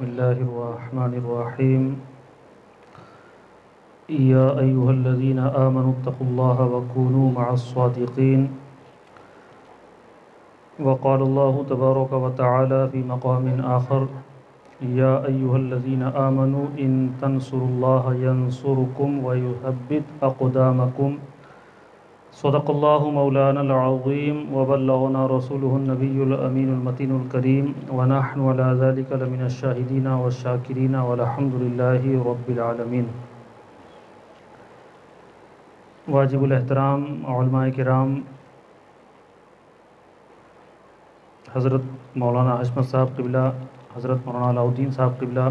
الله الرحمن الرحيم يا أيها الذين آمنوا اتقوا الله وكونوا مع الصادقين وقال الله تبارك وتعالى في مقام آخر يا أيها الذين آمنوا إن تنصروا الله ينصركم ويثبت أقدامكم صدق الله مولانا العظيم وبلغنا رسوله النبي الأمين المتين الكريم ونحن على ذلك لمن الشاهدين والشاكرين والحمد لله رب العالمين۔ واجب الاحترام علماء کرام، حضرت مولانا حشمت صاحب قبلہ، حضرت مولانا علاء الدین صاحب قبلہ،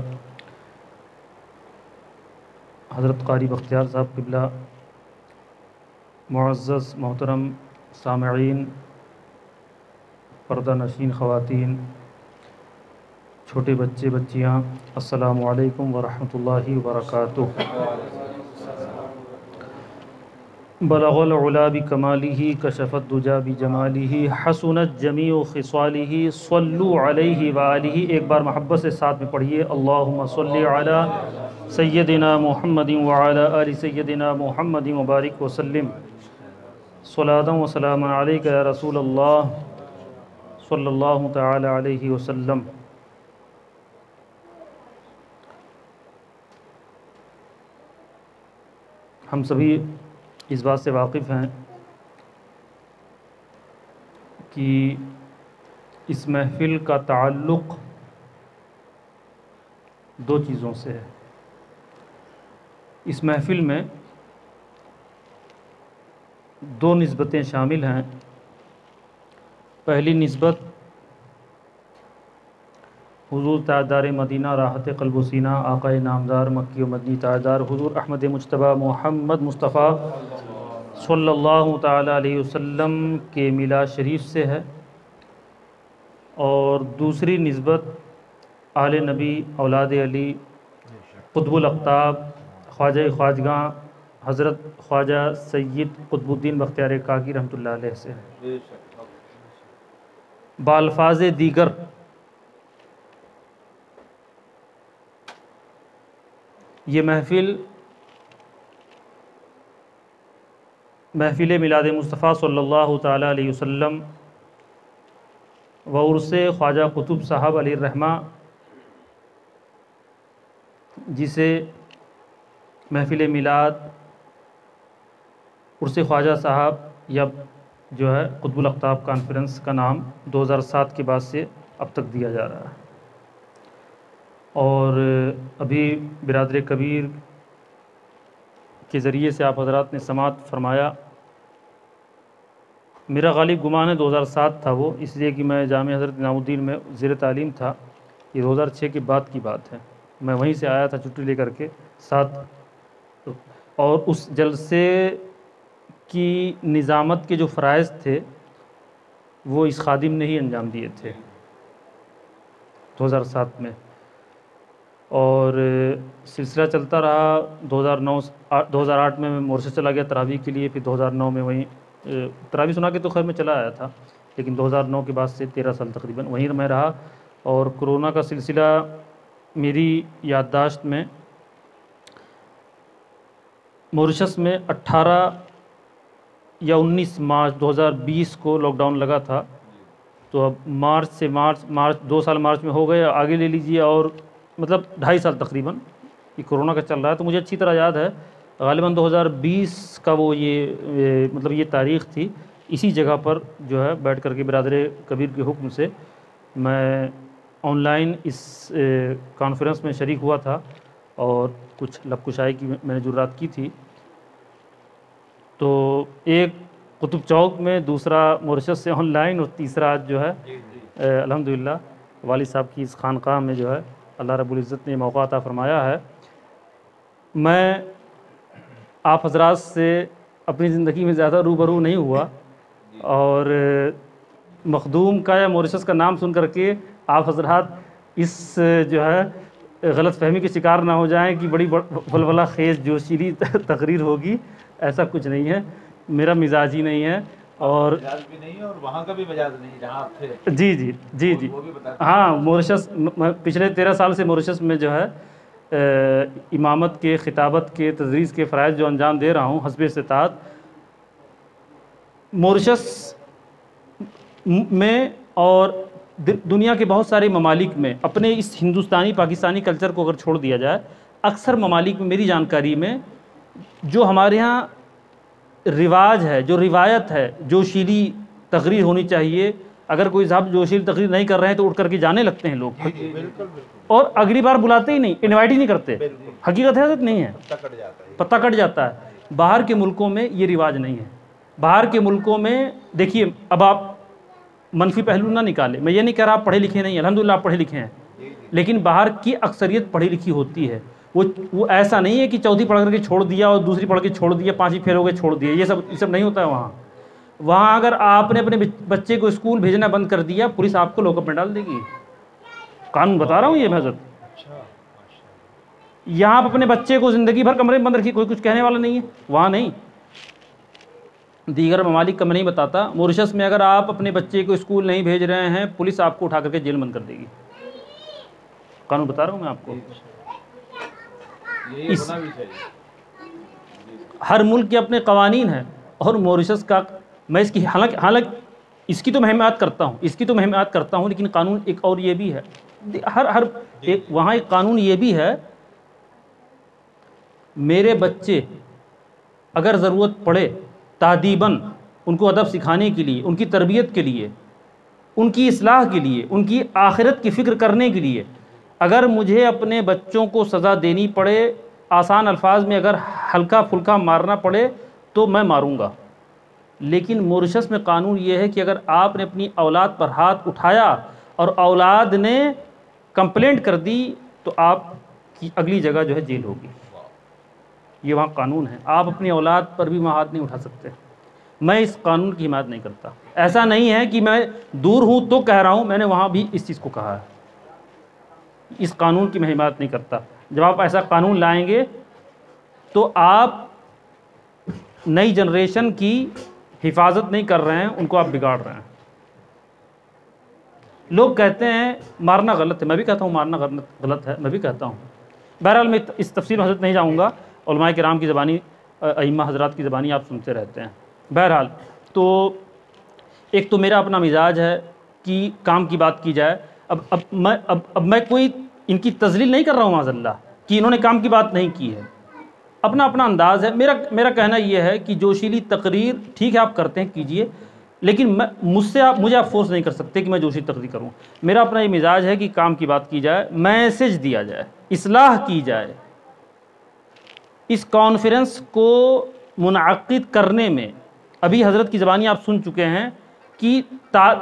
حضرت قاری بختیار صاحب قبلہ، معزز محترم سامعین، پردہ نشین خواتین، چھوٹے بچے بچیاں، السلام علیکم ورحمۃ اللہ وبرکاتہ۔ بلغ العلا بکمالہ کشف الدجا بجمالہ حسنت جمیع خصالہ صلوا علیہ وآلہ۔ ایک بار محبت سے ساتھ میں پڑھیے، اللہم صلی علی سیدنا محمد وعلی آل سیدنا محمد مبارک وسلم، صلاۃ و سلام علیک یا رسول اللہ صلی اللہ تعالی علیہ وسلم۔ ہم سبھی اس بات سے واقف ہیں کہ اس محفل کا تعلق دو چیزوں سے ہے۔ اس محفل میں دو نسبتیں شامل ہیں۔ پہلی نسبت حضور تاجدار مدینہ راحت قلب و سینہ آقا نامدار مکی و مدنی تاجدار حضور احمد مجتبیٰ محمد مصطفیٰ صلی اللہ تعالی علیہ وسلم کے میلاد شریف سے ہے، اور دوسری نسبت آل نبی اولاد علی قطب الاقطاب خواجہ خواجگاں حضرت خواجہ سید قطب الدین بختیار کاکی رحمۃ اللہ علیہ سے ہے۔ بالفاظ دیگر یہ محفل میلاد مصطفیٰ صلی اللہ تعالی علیہ وسلم و عرس خواجہ قطب صاحب علیہ الرحمہ، جسے محفل میلاد عرس خواجہ صاحب یا جو ہے قطب الاقطاب کانفرنس کا نام 2007 کے بعد سے اب تک دیا جا رہا ہے۔ اور ابھی برادر کبیر کے ذریعے سے آپ حضرات نے سماعت فرمایا، میرا غالب گمان ہے 2007 تھا وہ، اس لیے کہ میں جامع حضرت نظام الدین میں زیر تعلیم تھا۔ یہ 2006 کے بعد کی بات ہے، میں وہیں سے آیا تھا چھٹی لے کر کے ساتھ، اور اس جلسے کی نظامت کے جو فرائض تھے وہ اس خادم نے ہی انجام دیے تھے 2007 میں، اور سلسلہ چلتا رہا۔ 2008 میں مورشہ چلا گیا تراویح کے لیے، پھر 2009 میں وہیں تراویح سنا کے تو خیر میں چلا آیا تھا، لیکن 2009 کے بعد سے 13 سال تقریباً وہیں میں رہا۔ اور کرونا کا سلسلہ میری یادداشت میں مورشس میں 18 یا 19 مارچ 2020 کو لاک ڈاؤن لگا تھا، تو اب مارچ 2 سال مارچ میں ہو گئے، آگے لے لیجئے، اور مطلب 2.5 سال تقریباً یہ کرونا کا چل رہا ہے۔ تو مجھے اچھی طرح یاد ہے غالباً 2020 کا وہ یہ تاریخ تھی، اسی جگہ پر جو ہے بیٹھ کر کے برادر کبیر کے حکم سے میں آن لائن اس کانفرنس میں شریک ہوا تھا، اور کچھ لب کشائی کی میں نے جرات کی تھی۔ تو ایک قطب چوک میں، دوسرا مورشس سے آن لائن، اور تیسرا آج جو ہے الحمدللہ والد صاحب کی اس خانقاہ میں جو ہے اللہ رب العزت نے موقع عطا فرمایا ہے۔ میں آپ حضرات سے اپنی زندگی میں زیادہ روبرو نہیں ہوا، اور مخدوم کا یا مورشس کا نام سن کر کے آپ حضرات اس جو ہے غلط فہمی کے شکار نہ ہو جائیں کہ بڑی ولولہ خیز جوشیلی تقریر ہوگی، ایسا کچھ نہیں ہے، میرا مزاج ہی نہیں ہے۔ اور مجاز بھی نہیں اور وہاں کا بھی مجاز نہیں جہاں آپ تھے. جی جی جی جی وہ بھی بتا. ہاں مورشس پچھلے 13 سال سے مورشس میں جو ہے امامت کے، خطابت کے، تدریس کے فرائض جو انجام دے رہا ہوں حسب استطاعت. مورشس میں اور دنیا کے بہت سارے ممالک میں اپنے اس ہندوستانی پاکستانی کلچر کو اگر چھوڑ دیا جائے، اکثر ممالک میں میری جانکاری میں جو ہمارے ہاں رواج ہے، جو روایت ہے، جوشیلی تقریر ہونی چاہیے، اگر کوئی صاحب جوشیلی تقریر نہیں کر رہے ہیں تو اٹھ کر کے جانے لگتے ہیں لوگ، اور اگلی بار بلاتے ہی نہیں، انوائٹ ہی نہیں کرتے. حقیقت ہے نہیں ہے، پتہ کٹ جاتا ہے. باہر کے ملکوں میں یہ رواج نہیں ہے. باہر کے ملکوں میں دیکھیے، اب آپ منفی پہلو نہ نکالیں، میں یہ نہیں کہہ رہا آپ پڑھے لکھے نہیں، الحمدللہ آپ پڑھے لکھے ہیں، لیکن باہر کی اکثریت پڑھی لکھی ہوتی ہے. وہ ایسا نہیں ہے کہ چوتھی پڑھ کر کے چھوڑ دیا اور دوسری پڑھ کے چھوڑ دیا، پانچویں فیل ہو گئے چھوڑ دیا، یہ سب نہیں ہوتا ہے وہاں. وہاں اگر آپ نے اپنے بچے کو اسکول بھیجنا بند کر دیا، پولیس آپ کو لوک اپ میں ڈال دے گی. قانون بتا رہا ہوں یہ میں حضرت. یہاں آپ اپنے بچے کو زندگی بھر کمرے میں بند رکھیے، کوئی کچھ کہنے والا نہیں ہے. وہاں نہیں. دیگر ممالک کا میں نہیں بتاتا. مورشس میں اگر آپ اپنے بچے کو اسکول نہیں بھیج رہے ہیں، پولیس آپ کو اٹھا کر کے جیل بند کر دے گی. قانون بتا رہا ہوں میں آپ کو. ہر ملک کے اپنے قوانین ہیں، اور مورشس کا میں اس کی حالانکہ اس کی تو میں حمایت کرتا ہوں، لیکن قانون ایک اور یہ بھی ہے، ہر ایک وہاں ایک قانون یہ بھی ہے، میرے بچے اگر ضرورت پڑے تادیباً ان کو ادب سکھانے کے لیے، ان کی تربیت کے لیے، ان کی اصلاح کے لیے، ان کی آخرت کی فکر کرنے کے لیے، اگر مجھے اپنے بچوں کو سزا دینی پڑے، آسان الفاظ میں اگر ہلکا پھلکا مارنا پڑے تو میں ماروں گا. لیکن مورشس میں قانون یہ ہے کہ اگر آپ نے اپنی اولاد پر ہاتھ اٹھایا اور اولاد نے کمپلینٹ کر دی تو آپ کی اگلی جگہ جو ہے جیل ہوگی. یہ وہاں قانون ہے. آپ اپنی اولاد پر بھی وہاں ہاتھ نہیں اٹھا سکتے. میں اس قانون کی حمایت نہیں کرتا. ایسا نہیں ہے کہ میں دور ہوں تو کہہ رہا ہوں، میں نے وہاں بھی اس چیز کو کہا ہے. اس قانون کی میں حمایت نہیں کرتا. جب آپ ایسا قانون لائیں گے تو آپ نئی جنریشن کی حفاظت نہیں کر رہے ہیں، ان کو آپ بگاڑ رہے ہیں. لوگ کہتے ہیں مارنا غلط ہے، میں بھی کہتا ہوں مارنا غلط ہے، میں بھی کہتا ہوں. بہرحال میں اس تفصیل میں حضرت نہیں جاؤں گا، علماء کرام کی زبانی، ائمہ حضرات کی زبانی آپ سنتے رہتے ہیں. بہرحال تو ایک تو میرا اپنا مزاج ہے کہ کام کی بات کی جائے. اب میں کوئی ان کی تذلیل نہیں کر رہا ہوں معاذ اللہ کہ انہوں نے کام کی بات نہیں کی ہے. اپنا اپنا انداز ہے. میرا کہنا یہ ہے کہ جوشیلی تقریر ٹھیک ہے آپ کرتے ہیں کیجئے، لیکن مجھے آپ فورس نہیں کر سکتے کہ میں جوشیلی تقریر کروں. میرا اپنا یہ مزاج ہے کہ کام کی بات کی جائے، میسج دیا جائے، اصلاح کی جائے. اس کانفرنس کو منعقد کرنے میں ابھی حضرت کی زبانی آپ سن چکے ہیں کہ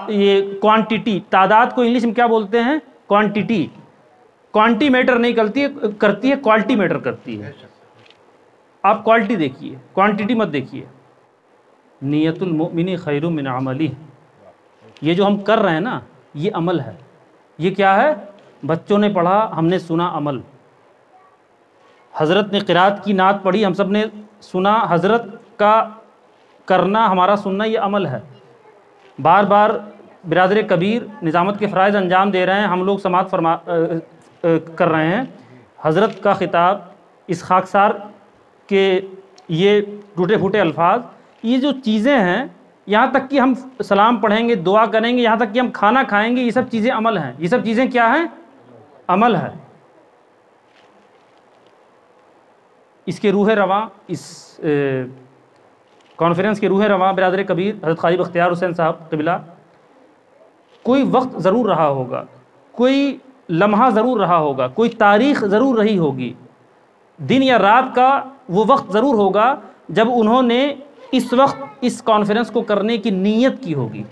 یہ کوانٹٹی، تعداد کو انگلش میں کیا بولتے ہیں؟ کوانٹٹی. کوانٹی میٹر نہیں کرتی ہے، کوالٹی میٹر کرتی ہے. آپ کوالٹی دیکھیے، کوانٹٹی مت دیکھیے. نیت المؤمن خیر من عملہ. یہ جو ہم کر رہے ہیں نا، یہ عمل ہے. یہ کیا ہے؟ بچوں نے پڑھا، ہم نے سنا، عمل. حضرت نے قرات کی نعت پڑھی، ہم سب نے سنا. حضرت کا کرنا، ہمارا سننا، یہ عمل ہے. بار بار برادر کبیر نظامت کے فرائض انجام دے رہے ہیں، ہم لوگ سماعت کر رہے ہیں. حضرت کا خطاب، اس خاکسار کے یہ ٹوٹے پھوٹے الفاظ، یہ جو چیزیں ہیں، یہاں تک کہ ہم سلام پڑھیں گے، دعا کریں گے، یہاں تک کہ ہم کھانا کھائیں گے، یہ سب چیزیں عمل ہیں. یہ سب چیزیں کیا ہیں؟ عمل ہے. اس کے روح رواں، اس کانفرنس کے روح رواں برادر کبیر حضرت قاری بختیار حسین صاحب قبلہ، کوئی وقت ضرور رہا ہوگا، کوئی لمحہ ضرور رہا ہوگا، کوئی تاریخ ضرور رہی ہوگی، دن یا رات کا وہ وقت ضرور ہوگا جب انہوں نے اس وقت اس کانفرنس کو کرنے کی نیت کی ہوگی.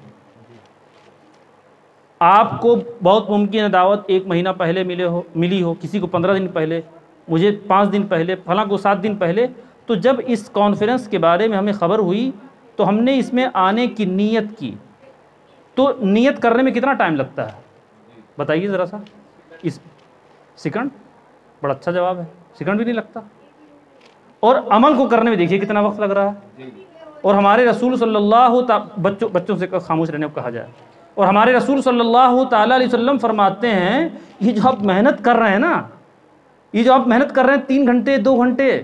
آپ کو بہت ممکن ہے دعوت 1 مہینہ پہلے ملی ہو، کسی کو 15 دن پہلے، مجھے 5 دن پہلے، فلاں کو 7 دن پہلے. تو جب اس کانفرنس کے بارے میں ہمیں خبر ہوئی تو ہم نے اس میں آنے کی نیت کی. تو نیت کرنے میں کتنا ٹائم لگتا ہے بتائیے ذرا سا. اس سیکنڈ، بڑا اچھا جواب ہے، سیکنڈ بھی نہیں لگتا. اور عمل کو کرنے میں دیکھیے کتنا وقت لگ رہا ہے. اور ہمارے رسول صلی اللہ بچوں سے خاموش رہنے کو کہا جائے، اور ہمارے رسول صلی اللہ تعالیٰ علیہ وسلم فرماتے ہیں یہ جو آپ محنت کر رہے ہیں نا، یہ جو آپ محنت کر رہے ہیں 3 گھنٹے 2 گھنٹے،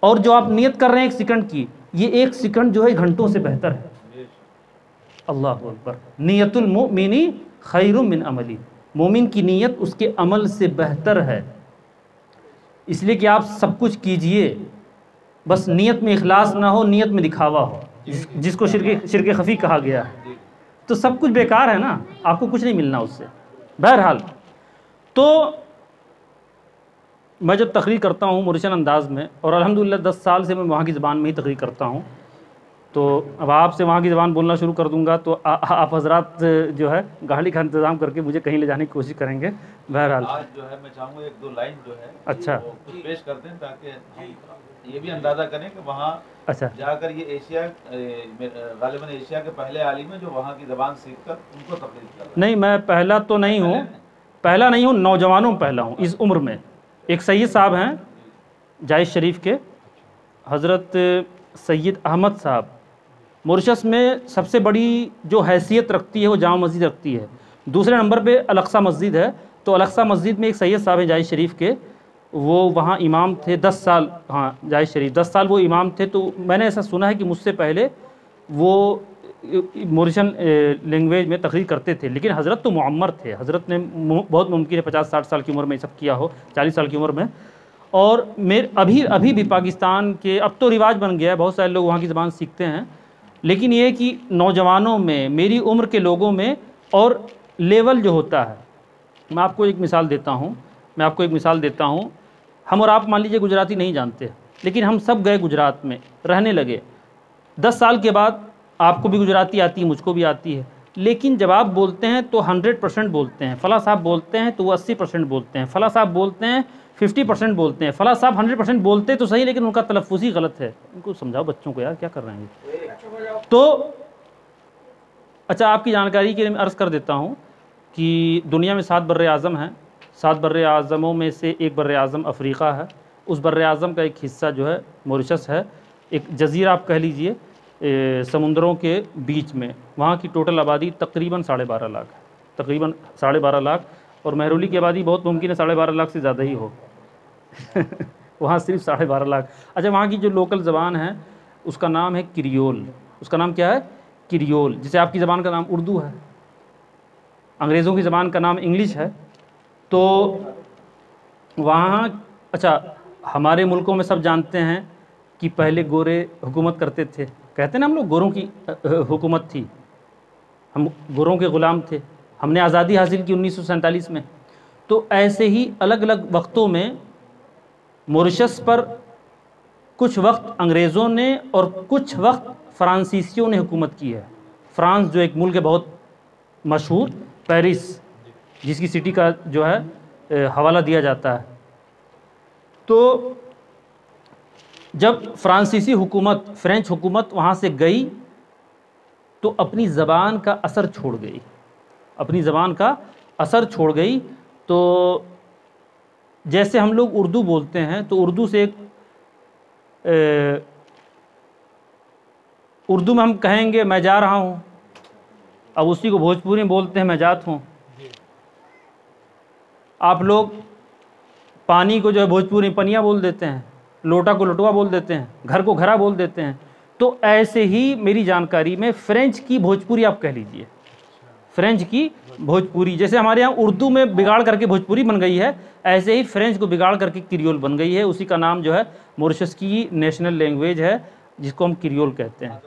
اور جو آپ نیت کر رہے ہیں 1 سیکنڈ کی، یہ 1 سیکنڈ جو ہے گھنٹوں سے بہتر ہے۔ اللہ اکبر، نیت المؤمن خیر من عملی، مومن کی نیت اس کے عمل سے بہتر ہے۔ اس لیے کہ آپ سب کچھ کیجئے، بس نیت میں اخلاص نہ ہو، نیت میں دکھاوا ہو، جس کو شرک خفی کہا گیا ہے، تو سب کچھ بیکار ہے نا، آپ کو کچھ نہیں ملنا اس سے۔ بہرحال تو میں جب تقریر کرتا ہوں مورشن انداز میں، اور الحمدللہ 10 سال سے میں وہاں کی زبان میں ہی تقریر کرتا ہوں، تو اب آپ سے وہاں کی زبان بولنا شروع کر دوں گا تو آپ حضرات جو ہے گاڑی کا انتظام کر کے مجھے کہیں لے جانے کی کوشش کریں گے۔ بہرحال آج جو ہے میں چاہوں گا 1-2 لائن جو ہے اچھا وہ کچھ پیش کر دیں، تاکہ ہم یہ بھی اندازہ کریں کہ وہاں اچھا جا کر یہ ایشیا غالباً ایشیا کے پہلے عالم ہیں جو وہاں کی زبان سیکھ کر ان کو تقریر کر رہے ہیں۔ نہیں، میں پہلا تو نہیں ہوں، نوجوانوں میں پہلا ہوں اس عمر میں۔ ایک سید صاحب ہیں جائز شریف کے، حضرت سید احمد صاحب، مورشس میں سب سے بڑی جو حیثیت رکھتی ہے وہ جامع مسجد رکھتی ہے، دوسرے نمبر پہ الاقصی مسجد ہے، تو الاقصی مسجد میں ایک سید صاحب ہیں جائز شریف کے، وہ وہاں امام تھے 10 سال، ہاں جائز شریف 10 سال وہ امام تھے۔ تو میں نے ایسا سنا ہے کہ مجھ سے پہلے وہ مورشن لینگویج میں تقریر کرتے تھے، لیکن حضرت تو معمر تھے، حضرت نے بہت ممکن ہے 50-60 سال کی عمر میں یہ سب کیا ہو، 40 سال کی عمر میں۔ اور ابھی بھی پاکستان کے اب تو رواج بن گیا ہے، بہت سارے لوگ وہاں کی زبان سیکھتے ہیں، لیکن یہ کہ نوجوانوں میں، میری عمر کے لوگوں میں، اور لیول جو ہوتا ہے، میں آپ کو ایک مثال دیتا ہوں، ہم اور آپ مان لیجئے گجراتی نہیں جانتے، لیکن ہم سب گئے گجرات میں رہنے لگے، 10 سال کے بعد آپ کو بھی گجراتی آتی ہے، مجھ کو بھی آتی ہے، لیکن جب آپ بولتے ہیں تو 100% بولتے ہیں، فلاں صاحب بولتے ہیں تو وہ 80% بولتے ہیں، فلاں صاحب بولتے ہیں 50% بولتے ہیں، فلاں صاحب 100% بولتے تو صحیح، لیکن ان کا تلفظ ہی غلط ہے۔ ان کو سمجھاؤ بچوں کو، یار کیا کر رہے ہیں۔ تو اچھا، آپ کی جانکاری کے لیے میں عرض کر دیتا ہوں کہ دنیا میں 7 بر اعظم ہیں، 7 بر اعظموں میں سے ایک بر اعظم افریقہ ہے، اس بر اعظم کا ایک حصہ جو ہے مورشس ہے، ایک جزیرہ آپ کہہ لیجئے سمندروں کے بیچ میں، وہاں کی ٹوٹل آبادی تقریباً 12.5 لاکھ ہے، تقریباً 12.5 لاکھ، اور مہرولی کی آبادی بہت ممکن ہے 12.5 لاکھ سے زیادہ ہی ہو وہاں صرف 12.5 لاکھ۔ اچھا، وہاں کی جو لوکل زبان ہے اس کا نام ہے کریول، اس کا نام کیا ہے؟ کریول، جسے آپ کی زبان کا نام اردو ہے، انگریزوں کی زبان کا نام انگلش ہے۔ تو وہاں اچھا، ہمارے ملکوں میں سب جانتے ہیں کہ پہلے گورے حکومت کرتے تھے، کہتے ہیں نا ہم لوگ گوروں کی حکومت تھی، ہم گوروں کے غلام تھے، ہم نے آزادی حاصل کی 1947 میں۔ تو ایسے ہی الگ الگ وقتوں میں مورشس پر کچھ وقت انگریزوں نے اور کچھ وقت فرانسیسیوں نے حکومت کی ہے۔ فرانس جو ایک ملک ہے بہت مشہور، پیرس، جس کی سٹی کا جو ہے حوالہ دیا جاتا ہے۔ تو جب فرانسیسی حکومت، فرینچ حکومت وہاں سے گئی تو اپنی زبان کا اثر چھوڑ گئی، تو جیسے ہم لوگ اردو بولتے ہیں تو اردو سے اردو میں ہم کہیں گے میں جا رہا ہوں، اب اسی کو بھوجپوری میں بولتے ہیں میں جات ہوں۔ آپ لوگ پانی کو جو ہے بھوجپوری میں پنیا بول دیتے ہیں، لوٹا کو لٹوا بول دیتے ہیں، گھر کو گھرا بول دیتے ہیں۔ تو ایسے ہی میری جانکاری میں فرینچ کی بھوجپوری آپ کہہ لیجئے، فرینچ کی بھوجپوری، جیسے ہمارے یہاں اردو میں بگاڑ کر کے بھوجپوری بن گئی ہے، ایسے ہی فرینچ کو بگاڑ کر کے کریول بن گئی ہے، اسی کا نام جو ہے مورشس کی نیشنل لینگویج ہے، جس کو ہم کریول کہتے ہیں۔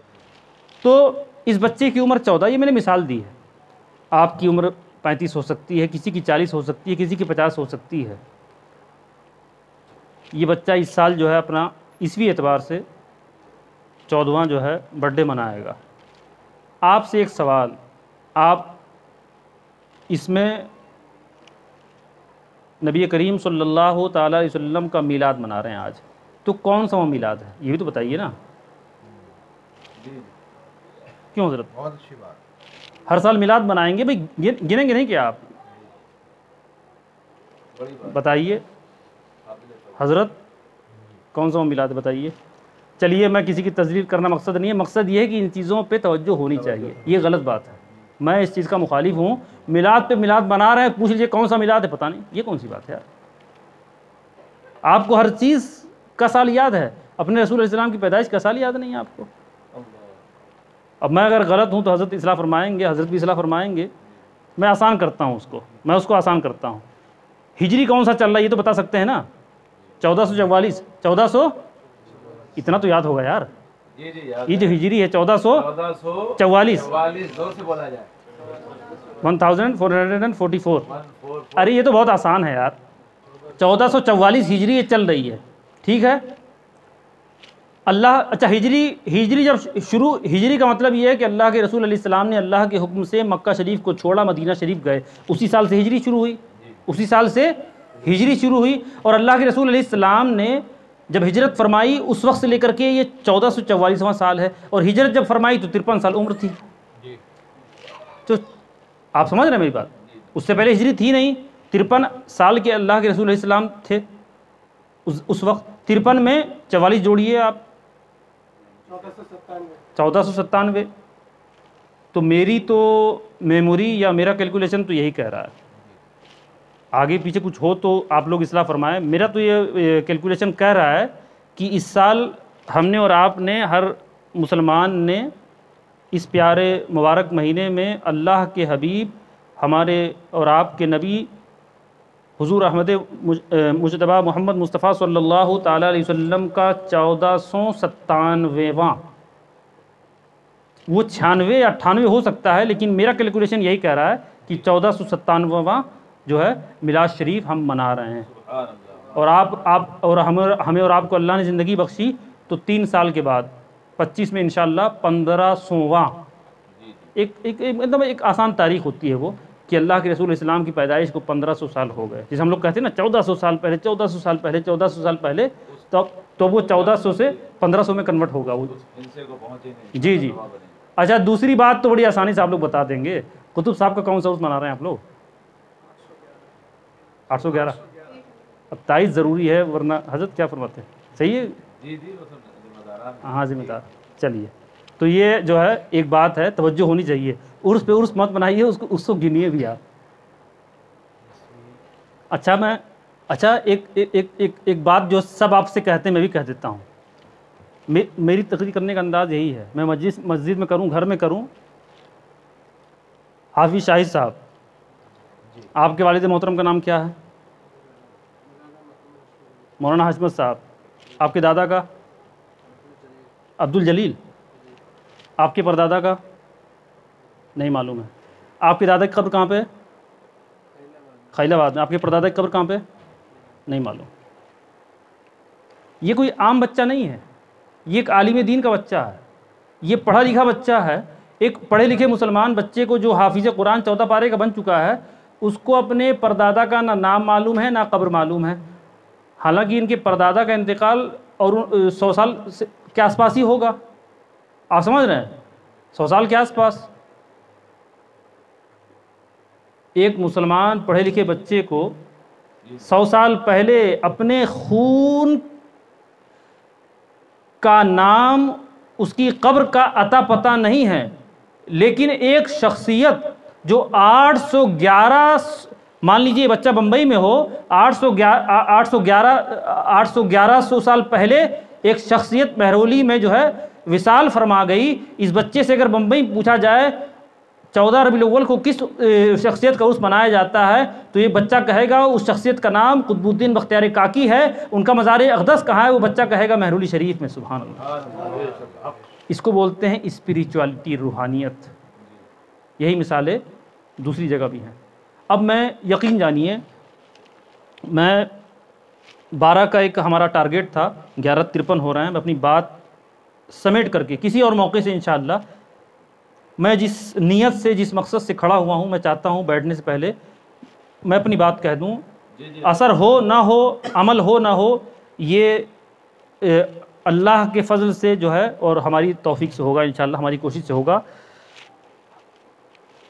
تو اس بچے کی عمر 14، یہ میں نے مثال دی ہے، آپ کی عمر 35 ہو سکتی ہے، کسی کی 40 ہو سکتی ہے، کسی کی 50 ہو سکتی ہے۔ یہ بچہ اس سال جو ہے اپنا عیسوی اعتبار سے 14واں جو ہے برتھ ڈے منائے گا۔ آپ سے ایک سوال، آپ اس میں نبی کریم صلی اللہ تعالیٰ علیہ وسلم کا میلاد منا رہے ہیں آج، تو کون سا وہ میلاد ہے یہ بھی تو بتائیے نا۔ کیوں حضرت؟ بہت اچھی بات، ہر سال میلاد منائیں گے بھائی، گنیں گے نہیں کیا آپ؟ بتائیے حضرت، کون سا میلاد ہے بتائیے؟ چلیے میں کسی کی تذلیل کرنا مقصد نہیں ہے، مقصد یہ ہے کہ ان چیزوں پہ توجہ ہونی چاہیے، یہ غلط بات ہے، میں اس چیز کا مخالف ہوں۔ میلاد پہ میلاد بنا رہے ہیں، پوچھ لیجیے کون سا میلاد ہے، پتہ نہیں، یہ کون سی بات ہے یار؟ آپ کو ہر چیز کا سال یاد ہے، اپنے رسول علیہ السلام کی پیدائش کا سال یاد نہیں ہے آپ کو؟ اب میں اگر غلط ہوں تو حضرت اصلاح فرمائیں گے، حضرت بھی اصلاح فرمائیں گے، میں آسان کرتا ہوں اس کو، میں اس کو آسان کرتا ہوں۔ ہجری کون سا چل رہا ہے یہ تو بتا سکتے ہیں نا؟ 1444، 1400، اتنا تو یاد ہوگا یار، جی جی یاد یہ جو ہجری ہے 1444، 1444 زور سے بولا جائے 1444۔ ارے یہ تو بہت آسان ہے یار، 1444 ہجری یہ چل رہی ہے، ٹھیک ہے؟ اللہ، اچھا ہجری جب شروع، ہجری کا مطلب یہ ہے کہ اللہ کے رسول علیہ السلام نے اللہ کے حکم سے مکہ شریف کو چھوڑا، مدینہ شریف گئے، اسی سال سے ہجری شروع ہوئی، اسی سال سے ہجری شروع ہوئی۔ اور اللہ کے رسول علیہ السلام نے جب ہجرت فرمائی اس وقت سے لے کر کے یہ 1444واں سال ہے، اور ہجرت جب فرمائی تو 53 سال عمر تھی۔ تو آپ سمجھ رہے ہیں میری بات؟ اس سے پہلے ہجری تھی نہیں، 53 سال کے اللہ کے رسول علیہ السلام تھے اس وقت۔ 53 میں 44 جوڑیے آپ، 1497۔ تو میری تو میموری یا میرا کیلکولیشن تو یہی کہہ رہا ہے، آگے پیچھے کچھ ہو تو آپ لوگ اصلاح فرمائیں۔ میرا تو یہ کیلکولیشن کہہ رہا ہے کہ اس سال ہم نے اور آپ نے، ہر مسلمان نے اس پیارے مبارک مہینے میں اللہ کے حبیب ہمارے اور آپ کے نبی حضور احمد مجتبیٰ محمد مصطفیٰ صلی اللہ تعالیٰ علیہ وسلم کا 1497واں، وہ 96 یا 98 ہو سکتا ہے، لیکن میرا کیلکولیشن یہی کہہ رہا ہے کہ 1497واں جو ہے میلاد شریف ہم منا رہے ہیں۔ اور آپ اور ہمیں اور آپ کو اللہ نے زندگی بخشی تو 3 سال کے بعد 25 میں انشاءاللہ 1500واں، ایک آسان تاریخ ہوتی ہے وہ، کہ اللہ کے رسول اسلام کی پیدائش کو 1500 سال ہو گئے، جیسے ہم لوگ کہتے ہیں نا 1400 سال پہلے، 1400 سال پہلے، 1400 سال پہلے، تو وہ 1400 سے 1500 میں کنورٹ ہوگا وہ۔ جی جی۔ اچھا دوسری بات تو بڑی آسانی سے آپ لوگ بتا دیں گے، قطب صاحب کا کون سا عرس منا رہے ہیں آپ لوگ؟ 811۔ اب تائید ضروری ہے ورنہ حضرت کیا فرماتے ہیں؟ صحیح ہے؟ جی جی، ہاں ذمہ دار۔ چلیے تو یہ جو ہے ایک بات ہے، توجہ ہونی چاہیے، عرس پہ عرس مت بنائیے، اس کو گنیے بھی آپ۔ اچھا ایک بات جو سب آپ سے کہتے ہیں میں بھی کہہ دیتا ہوں، میری تقریر کرنے کا انداز یہی ہے، میں مسجد میں کروں، گھر میں کروں۔ حافظ شاہد صاحب، آپ کے والد محترم کا نام کیا ہے؟ مولانا حشمت صاحب۔ آپ کے دادا کا؟ عبد الجلیل۔ آپ کے پردادا کا؟ نہیں معلوم ہے۔ آپ کے دادا کی قبر کہاں پہ؟ خیل آباد میں۔ آپ کے پردادا کی قبر کہاں پہ؟ نہیں معلوم۔ یہ کوئی عام بچہ نہیں ہے، یہ ایک عالم دین کا بچہ ہے، یہ پڑھا لکھا بچہ ہے، ایک پڑھے لکھے مسلمان بچے کو جو حافظ قرآن 14 پارے کا بن چکا ہے، اس کو اپنے پردادا کا نہ نام معلوم ہے نہ قبر معلوم ہے، حالانکہ ان کے پردادا کا انتقال اور 100 سال کے آس پاس ہی ہوگا۔ آپ سمجھ رہے ہیں؟ 100 سال کے آس پاس ایک مسلمان پڑھے لکھے بچے کو 100 سال پہلے اپنے خون کا نام، اس کی قبر کا عطا پتہ نہیں ہے، لیکن ایک شخصیت جو 811، مان لیجئے بچہ بمبئی میں ہو، 811 سال پہلے ایک شخصیت مہرولی میں جو ہے وصال فرما گئی۔ اس بچے سے اگر بمبئی پوچھا جائے 14 ربیع الاول کو کس شخصیت کا عرس منایا جاتا ہے، تو یہ بچہ کہے گا اس شخصیت کا نام قطب الدین بختیار کاکی ہے، ان کا مزار اقدس کہاں ہے، وہ بچہ کہے گا مہرولی شریف میں۔ سبحان اللہ۔ اس کو بولتے ہیں اسپریچوالٹی، روحانیت۔ یہی مثالیں دوسری جگہ بھی ہیں۔ اب میں یقین جانیے، میں 12 کا ایک ہمارا ٹارگیٹ تھا، 11:53 ہو رہے ہیں، میں اپنی بات سمیٹ کر کے کسی اور موقع سے انشاءاللہ، میں جس نیت سے، جس مقصد سے کھڑا ہوا ہوں، میں چاہتا ہوں بیٹھنے سے پہلے میں اپنی بات کہہ دوں، اثر ہو نہ ہو، عمل ہو نہ ہو، یہ اللہ کے فضل سے جو ہے اور ہماری توفیق سے ہوگا انشاءاللہ، ہماری کوشش سے ہوگا۔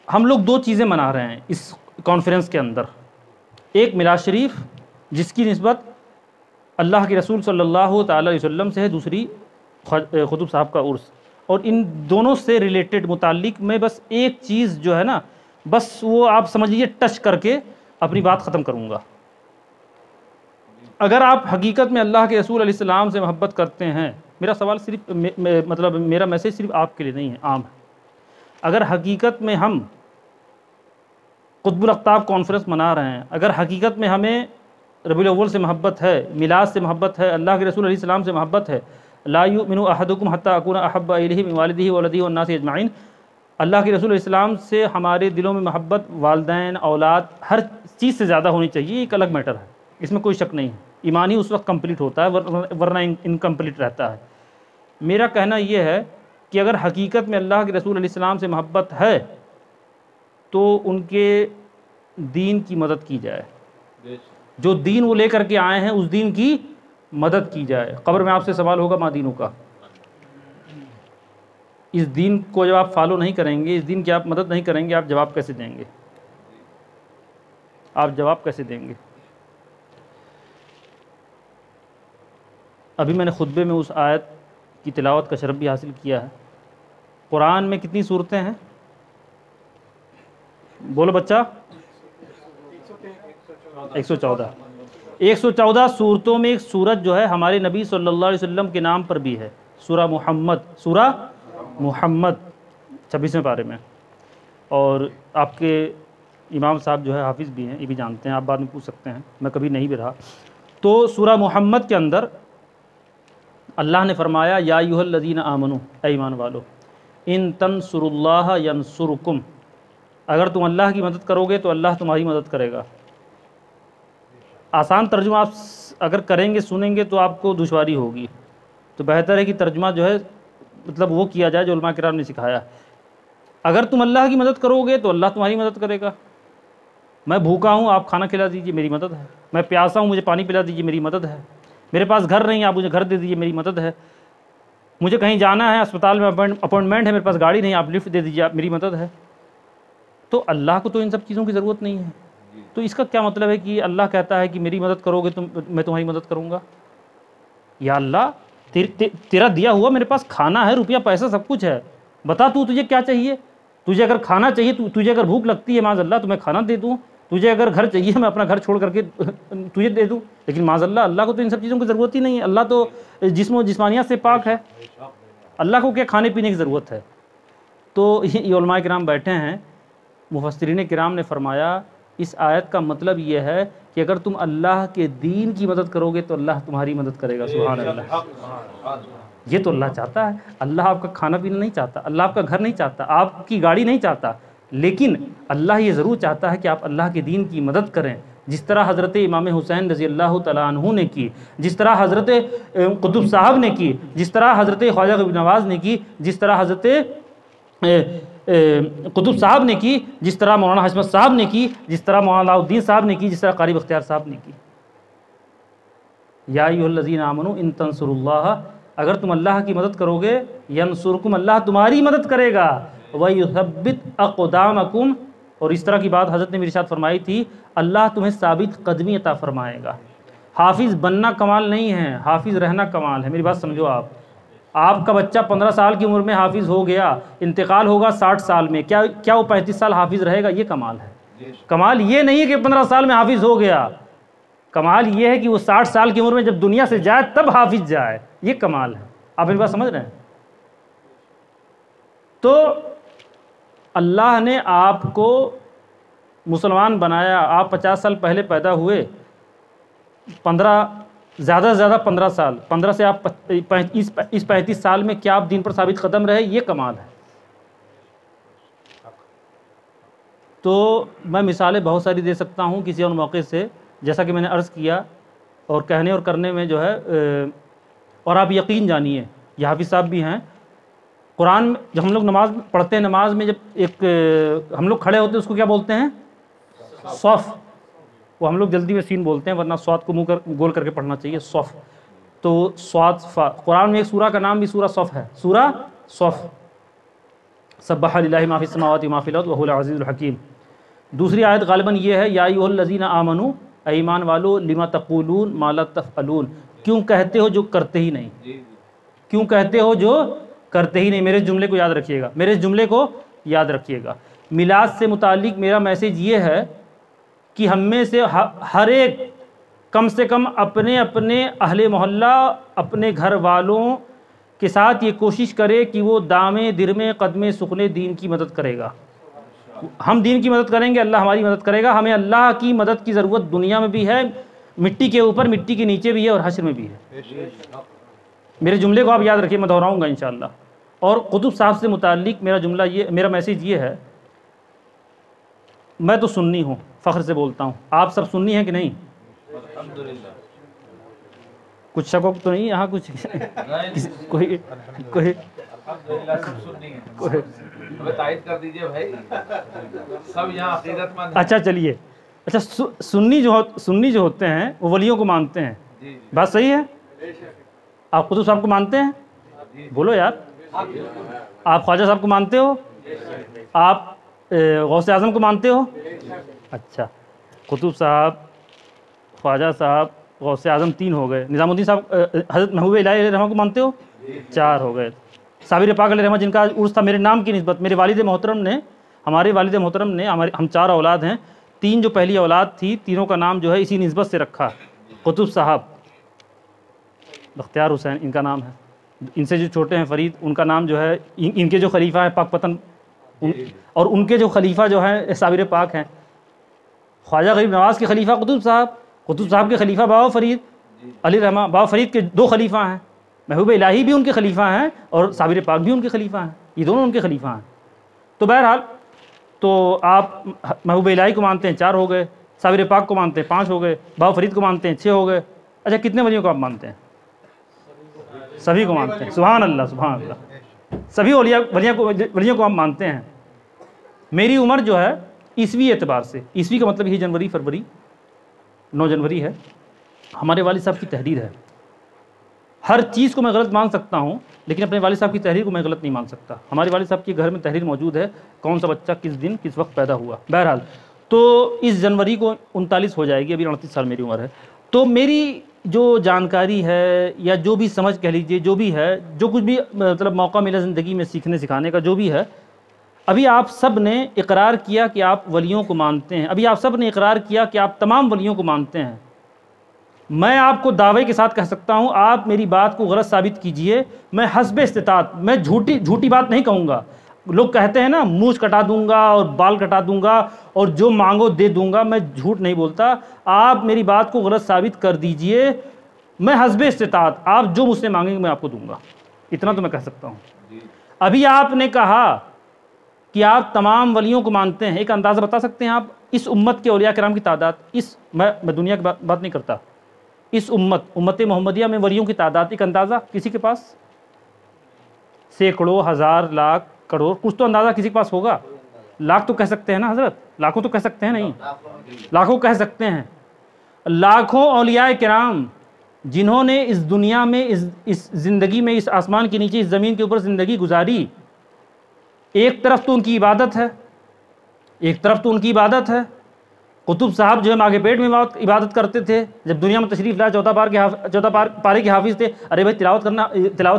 ہم لوگ 2 چیزیں منا رہے ہیں اس کانفرنس کے اندر، ایک میلاد شریف جس کی نسبت اللہ کے رسول صلی اللہ تعالی علیہ وسلم سے ہے، دوسری قطب صاحب کا عرس. اور ان دونوں سے ریلیٹڈ متعلق میں بس ایک چیز جو ہے نا، بس وہ آپ سمجھ لیجیے ٹچ کر کے اپنی بات ختم کروں گا. اگر آپ حقیقت میں اللہ کے رسول علیہ السلام سے محبت کرتے ہیں، میرا سوال صرف مطلب میرا میسیج صرف آپ کے لیے نہیں ہے، عام ہے. اگر حقیقت میں ہم قطب الاقطاب کانفرنس منا رہے ہیں، اگر حقیقت میں ہمیں ربیع الاول سے محبت ہے، میلاد سے محبت ہے، اللہ کے رسول علیہ السلام سے محبت ہے، لا یؤمن احدکم حتی اکون احب الیہ من والدہ وولدہ والناس اجمعین، اللہ کے رسول علیہ السلام سے ہمارے دلوں میں محبت والدین، اولاد، ہر چیز سے زیادہ ہونی چاہیے. ایک الگ میٹر ہے، اس میں کوئی شک نہیں ہے. ایمان ہی اس وقت کمپلیٹ ہوتا ہے، ورنہ انکمپلیٹ رہتا ہے. میرا کہنا یہ ہے کہ اگر حقیقت میں اللہ کے رسول علیہ السلام سے محبت ہے تو ان کے دین کی مدد کی جائے. جو دین وہ لے کر کے آئے ہیں اس دین کی مدد کی جائے. قبر میں آپ سے سوال ہوگا ما دینوں کا. اس دین کو جب آپ فالو نہیں کریں گے، اس دین کی آپ مدد نہیں کریں گے، آپ جواب کیسے دیں گے؟ آپ جواب کیسے دیں گے؟ ابھی میں نے خطبے میں اس آیت کی تلاوت کا شرف بھی حاصل کیا ہے. قرآن میں کتنی صورتیں ہیں؟ بولو بچہ. 114. 114 صورتوں میں ایک سورت جو ہے ہمارے نبی صلی اللہ علیہ وسلم کے نام پر بھی ہے، سورہ محمد. سورہ محمد 26ویں پارے میں. اور آپ کے امام صاحب جو ہے حافظ بھی ہیں، یہ بھی جانتے ہیں، آپ بعد میں پوچھ سکتے ہیں، میں کبھی نہیں بھی رہا. تو سورہ محمد کے اندر اللہ نے فرمایا یا ایھا الذین آمنوا، اے ایمان والو، ان تنصروا اللہ ینصرکم، اگر تم اللہ کی مدد کرو گے تو اللہ تمہاری مدد کرے گا. آسان ترجمہ آپ اگر کریں گے، سنیں گے تو آپ کو دشواری ہوگی، تو بہتر ہے کہ ترجمہ جو ہے مطلب وہ کیا جائے جو علماء کرام نے سکھایا. اگر تم اللہ کی مدد کرو گے تو اللہ تمہاری مدد کرے گا. میں بھوکا ہوں، آپ کھانا کھلا دیجیے، میری مدد ہے. میں پیاسا ہوں، مجھے پانی پلا دیجیے، میری مدد ہے. میرے پاس گھر نہیں، آپ مجھے گھر دے دیجیے، میری مدد ہے. مجھے کہیں جانا ہے، اسپتال میں اپوائنٹمنٹ ہے، میرے پاس گاڑی نہیں، آپ لفٹ دے دیجیے، میری مدد ہے. تو اللہ کو تو ان سب چیزوں کی ضرورت نہیں ہے. تو اس کا کیا مطلب ہے کہ اللہ کہتا ہے کہ میری مدد کرو گے تو میں تمہاری مدد کروں گا؟ یا اللہ تیرا دیا ہوا میرے پاس کھانا ہے، روپیہ پیسہ سب کچھ ہے، بتا تجھے کیا چاہیے؟ تجھے اگر کھانا چاہیے، تجھے اگر بھوک لگتی ہے معاذ اللہ تو میں کھانا دے دوں. تجھے اگر گھر چاہیے میں اپنا گھر چھوڑ کر کے تجھے دے دوں. لیکن معاذ اللہ کو تو ان سب چیزوں کی ضرورت ہی نہیں ہے. اللہ تو جسم و جسمانیات سے پاک ہے، اللہ کو کیا کھانے پینے کی ضرورت ہے؟ تو یہ علماء کرام بیٹھے ہیں، مفسرین کرام نے فرمایا اس آیت کا مطلب یہ ہے کہ اگر تم اللہ کے دین کی مدد کرو گے تو اللہ تمہاری مدد کرے گا. سبحان اللہ. یہ تو اللہ چاہتا ہے. اللہ آپ کا کھانا پینا نہیں چاہتا، اللہ آپ کا گھر نہیں چاہتا، آپ کی گاڑی نہیں چاہتا، لیکن اللہ یہ ضرور چاہتا ہے کہ آپ اللہ کے دین کی مدد کریں، جس طرح حضرت امام حسین رضی اللہ تعالیٰ عنہ نے کی، جس طرح حضرت قطب صاحب نے کی، جس طرح حضرت خواجہ غریب نواز نے کی، جس طرح حضرت قطب صاحب نے کی، جس طرح مولانا حشمت صاحب نے کی، جس طرح مولانا علاؤالدین صاحب نے کی، جس طرح قاری بختیار صاحب نے کی. یا ایھا الذین آمنوا ان تنصروا اللہ، اگر تم اللہ کی مدد کرو گے، ینصرکم، اللہ تمہاری مدد کرے گا، وَيُثَبِّتْ أَقْدَامَكُمْ، اور اس طرح کی بات حضرت نے ارشاد فرمائی تھی، اللہ تمہیں ثابت قدمی عطا فرمائے گا. حافظ بننا کمال نہیں ہے، حافظ رہنا کمال ہے. میری بات سمجھو. آپ کا بچہ 15 سال کی عمر میں حافظ ہو گیا، انتقال ہوگا 60 سال میں، کیا وہ 35 سال حافظ رہے گا؟ یہ کمال ہے. کمال یہ نہیں ہے کہ 15 سال میں حافظ ہو گیا، کمال یہ ہے کہ وہ 60 سال کی عمر میں جب دنیا سے جائے تب حافظ جائے. یہ کمال ہے. آپ میری بات سمجھ رہے ہیں؟ تو اللہ نے آپ کو مسلمان بنایا، آپ 50 سال پہلے پیدا ہوئے، 15 زیادہ سے زیادہ 15 سال، 15 سے آپ اس 35 سال میں کیا آپ دین پر ثابت قدم رہے؟ یہ کمال ہے. تو میں مثالیں بہت ساری دے سکتا ہوں کسی اور موقع سے، جیسا کہ میں نے عرض کیا، اور کہنے اور کرنے میں جو ہے، اور آپ یقین جانیے، یہ حافظ صاحب بھی ہیں، قرآن میں جب ہم لوگ نماز پڑھتے ہیں، نماز میں جب ایک ہم لوگ کھڑے ہوتے ہیں اس کو کیا بولتے ہیں؟ صف. وہ ہم لوگ جلدی میں سین بولتے ہیں، ورنہ صاد کو منہ گول کر کے پڑھنا چاہیے، صف. تو صاد فا. قرآن میں ایک سورہ کا نام بھی سورہ صف ہے، سورہ صف. سبح للہ ما فی السماوات و ما فی الارض وہو العزیز الحکیم. دوسری آیت غالباً یہ ہے یا ایھا الذین آمنوا، اے ایمان والو، لما تقولون ما لا تفعلون، کیوں کہتے ہو جو کرتے ہی نہیں؟ جی جی کیوں کہتے ہو جو کرتے ہی نہیں؟ میرے جملے کو یاد رکھیے گا، میرے جملے کو یاد رکھیے گا۔ میلاد سے متعلق میرا میسیج یہ ہے کہ ہم میں سے ہر ایک کم سے کم اپنے اپنے اہل محلہ، اپنے گھر والوں کے ساتھ یہ کوشش کرے کہ وہ دامے درمے قدمے سکنے دین کی مدد کرے گا۔ ہم دین کی مدد کریں گے، اللہ ہماری مدد کرے گا۔ ہمیں اللہ کی مدد کی ضرورت دنیا میں بھی ہے، مٹی کے اوپر مٹی کے نیچے بھی ہے، اور حشر میں بھی ہے۔ میرے جملے کو آپ یاد رکھیے، میں دہراؤں گا انشاءاللہ۔ اور قطب صاحب سے متعلق میرا میسیج یہ ہے، میں تو سنی ہوں، فخر سے بولتا ہوں، آپ سب سنی ہیں کہ نہیں؟ الحمدللہ۔ کچھ شک وک تو نہیں یہاں؟ کچھ کوئی الحمدللہ سب سننی ہے، ہمیں تائید کر دیجئے بھائی، سب یہاں عقیدت مند ہیں۔ اچھا چلیے، اچھا سنی جو ہوتے ہیں وہ ولیوں کو مانتے ہیں، جی جی بات صحیح ہے؟ آپ قطب صاحب کو مانتے ہیں؟ بولو یار۔ آپ خواجہ صاحب کو مانتے ہو؟ آپ غوث اعظم کو مانتے ہو؟ اچھا، قطب صاحب، خواجہ صاحب، غوث اعظم 3 ہو گئے۔ نظام الدین صاحب حضرت محبوب الہی علیہ الرحمہ کو مانتے ہو؟ 4 ہو گئے۔ صابر پاک علیہ الرحمہ جن کا عرس تھا میرے نام کی نسبت، میرے والد محترم نے، ہمارے والد محترم نے، ہم 4 اولاد ہیں، 3 جو پہلی اولاد تھی، تینوں کا نام جو ہے اسی نسبت سے رکھا۔ قطب صاحب بختیار حسین ان کا نام ہے، ان سے جو چھوٹے ہیں فرید، ان کا نام جو ہے، ان کے جو خلیفہ ہیں پاک پتن، اور ان کے جو خلیفہ جو ہیں صابر پاک ہیں۔ خواجہ غریب نواز کے خلیفہ قطب صاحب کے خلیفہ بابا فرید علی رحمہ، بابا فرید کے 2 خلیفہ ہیں، محبوب الہی بھی ان کے خلیفہ ہیں اور صابر پاک بھی ان کے خلیفہ ہیں، یہ دونوں ان کے خلیفہ ہیں۔ تو بہرحال، تو آپ محبوب الہی کو مانتے ہیں 4 ہو گئے، صابر پاک کو مانتے ہیں 5 ہو گئے، بابا فرید کو مانتے ہیں 6 ہو گئے۔ اچھا، کتنے ولیوں کو آپ مانتے ہیں؟ سبھی کو مانتے ہیں، سبحان اللہ سبحان اللہ، سبھی ولیوں کو آپ مانتے ہیں۔ میری عمر جو ہے عیسوی اعتبار سے، عیسوی کا مطلب یہ جنوری فروری 9 جنوری ہے، ہمارے والد صاحب کی تحریر ہے۔ ہر چیز کو میں غلط مان سکتا ہوں، لیکن اپنے والد صاحب کی تحریر کو میں غلط نہیں مان سکتا۔ ہمارے والد صاحب کے گھر میں تحریر موجود ہے، کون سا بچہ کس دن کس وقت پیدا ہوا۔ بہرحال، تو اس جنوری کو 39 ہو جائے گی، ابھی 38 سال میری عمر ہے۔ تو میری جو جانکاری ہے یا جو بھی سمجھ کہہ لیجئے، جو بھی ہے، جو کچھ بھی مطلب موقع ملا زندگی میں سیکھنے سکھانے کا جو بھی ہے، ابھی آپ سب نے اقرار کیا کہ آپ ولیوں کو مانتے ہیں، ابھی آپ سب نے اقرار کیا کہ آپ تمام ولیوں کو مانتے ہیں۔ میں آپ کو دعوے کے ساتھ کہہ سکتا ہوں، آپ میری بات کو غلط ثابت کیجئے، میں حسب استطاعت، میں جھوٹی بات نہیں کہوں گا۔ لوگ کہتے ہیں نا، مونچھ کٹا دوں گا اور بال کٹا دوں گا اور جو مانگو دے دوں گا، میں جھوٹ نہیں بولتا۔ آپ میری بات کو غلط ثابت کر دیجئے، میں حسب استطاعت آپ جو مجھ سے مانگیں گے میں آپ کو دوں گا، اتنا تو میں کہہ سکتا ہوں۔ ابھی آپ نے کہا کہ آپ تمام ولیوں کو مانتے ہیں، ایک اندازہ بتا سکتے ہیں آپ اس امت کے اولیاء کرام کی تعداد؟ میں دنیا کی بات نہیں کرتا، اس امت محمدیہ میں ولیوں کی تعداد ایک اندازہ کسی کے پاس؟ سینکڑوں، ہزار، لاکھ، کروڑ، کچھ تو اندازہ کسی کے پاس ہوگا۔ لاکھ تو کہہ سکتے ہیں نا حضرت، لاکھوں تو کہہ سکتے ہیں نہیں؟ لاکھوں کہہ سکتے ہیں۔ لاکھوں اولیاء کرام جنہوں نے اس دنیا میں، اس زندگی میں، اس آسمان کے نیچے، اس زمین کے اوپر زندگی گزاری، ایک طرف تو ان کی عبادت ہے، قطب صاحب جو ہے آگے پیٹ میں عبادت کرتے تھے، جب دنیا میں تشریف لائے 14 پارے کے حافظ تھے۔ ارے بھائی، تلاوت